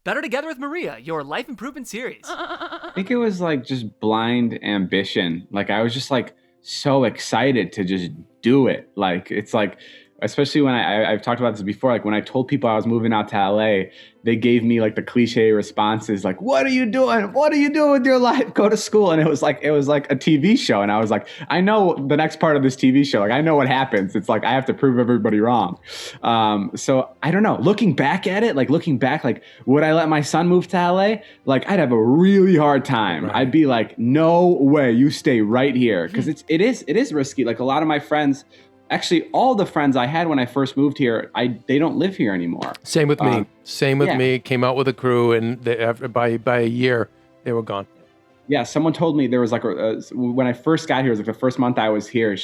Better Together with Maria, your life improvement series. I think it was like just blind ambition. Like I was just like so excited to just do it. Like it's like, especially when I've talked about this before. Like when I told people I was moving out to LA, they gave me like the cliche responses, like, "What are you doing? What are you doing with your life? Go to school." And it was like a TV show, and I was like, I know the next part of this TV show. Like I know what happens. It's like I have to prove everybody wrong. So I don't know. Looking back at it, like would I let my son move to LA? Like I'd have a really hard time. Right. I'd be like, no way, you stay right here, because it is risky. Like a lot of my friends. Actually, all the friends I had when I first moved here, they don't live here anymore. Same with me. Same with yeah. me. Came out with a crew, and by a year, they were gone. Yeah, someone told me there was like when I first got here, it was like the first month I was here.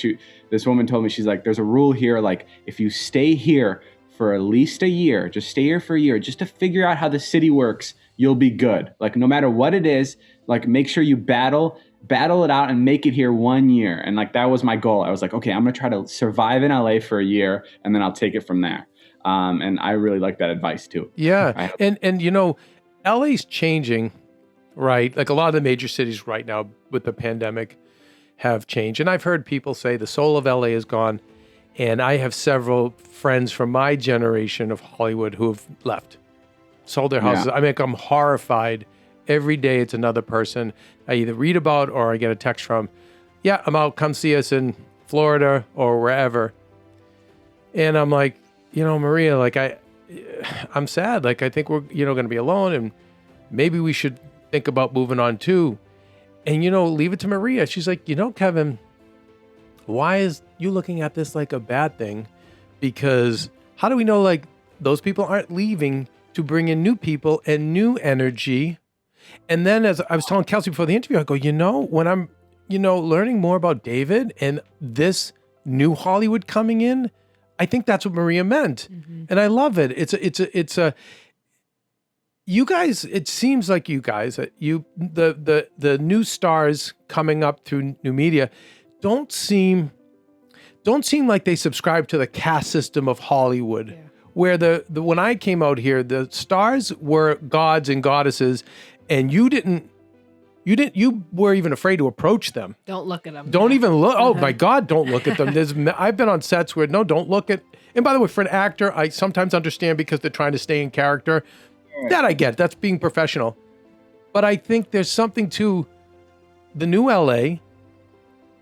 This woman told me, she's like, there's a rule here, like if you stay here for at least a year, just stay here for a year, just to figure out how the city works, you'll be good. Like no matter what it is, like make sure you battle it out and make it here 1 year. And like that was my goal. I was like, okay, I'm gonna try to survive in LA for a year, and then I'll take it from there. And I really like that advice too. Yeah, and you know, LA's changing, right? Like a lot of the major cities right now with the pandemic have changed. And I've heard people say the soul of LA is gone. And I have several friends from my generation of Hollywood who have left, sold their houses. Yeah. I mean, I'm horrified. Every day it's another person I either read about or I get a text from, yeah, I'm out, come see us in Florida or wherever. And I'm like, you know, Maria, like I'm sad. Like I think we're, going to be alone, and maybe we should think about moving on too. And, leave it to Maria. She's like, Kevin, why is you looking at this like a bad thing? Because how do we know like those people aren't leaving to bring in new people and new energy? And then as I was telling Kelsey before the interview, I go, when I'm, learning more about David and this new Hollywood coming in, I think that's what Maria meant. Mm-hmm. And I love it. It's a, you guys, it seems like you guys, the new stars coming up through new media don't seem like they subscribe to the caste system of Hollywood. Yeah. Where the when I came out here, the stars were gods and goddesses, and you were even afraid to approach them. Don't look at them. Don't even look. Oh my God, don't look at them. I've been on sets where don't look at. And by the way, for an actor, I sometimes understand because they're trying to stay in character. That I get. That's being professional. But I think there's something to the new LA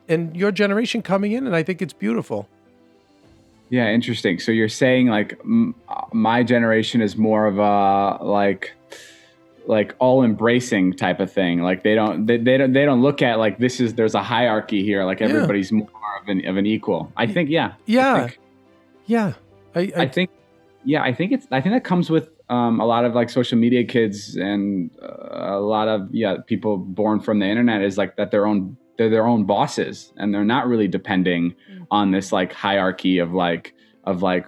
and your generation coming in, and I think it's beautiful. Yeah, interesting. So you're saying like my generation is more of a like all embracing type of thing. Like they don't look at like there's a hierarchy here. Like everybody's more of an equal. I think I think that comes with a lot of like social media kids and a lot of people born from the internet is like that they're their own bosses, and they're not really depending on this like hierarchy of like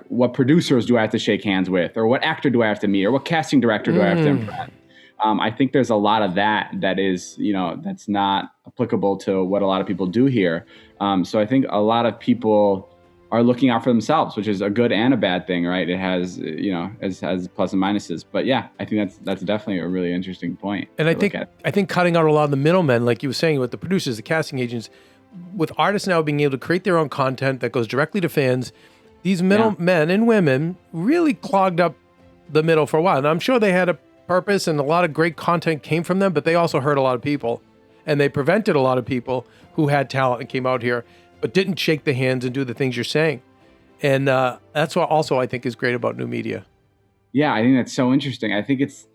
what producers do I have to shake hands with, or what actor do I have to meet, or what casting director do I have to impress. I think there's a lot of that is, that's not applicable to what a lot of people do here. So I think a lot of people are looking out for themselves, which is a good and a bad thing, right? It has, has plus and minuses. But yeah, I think that's definitely a really interesting point. And I think cutting out a lot of the middlemen, like you were saying with the producers, the casting agents, with artists now being able to create their own content that goes directly to fans, these middlemen and women really clogged up the middle for a while. And I'm sure they had a purpose and a lot of great content came from them, but they also hurt a lot of people. And they prevented a lot of people who had talent and came out here but didn't shake the hands and do the things you're saying. And that's what also I think is great about new media. Yeah, I think that's so interesting. I think it's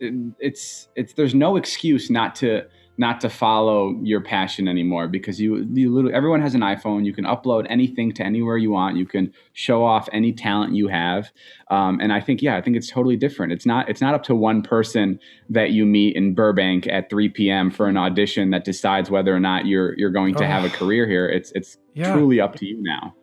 there's no excuse not to follow your passion anymore, because you literally, everyone has an iPhone. You can upload anything to anywhere you want. You can show off any talent you have. And I think it's totally different. It's not up to one person that you meet in Burbank at 3 p.m. for an audition that decides whether or not you're going to have a career here. It's truly up to you now.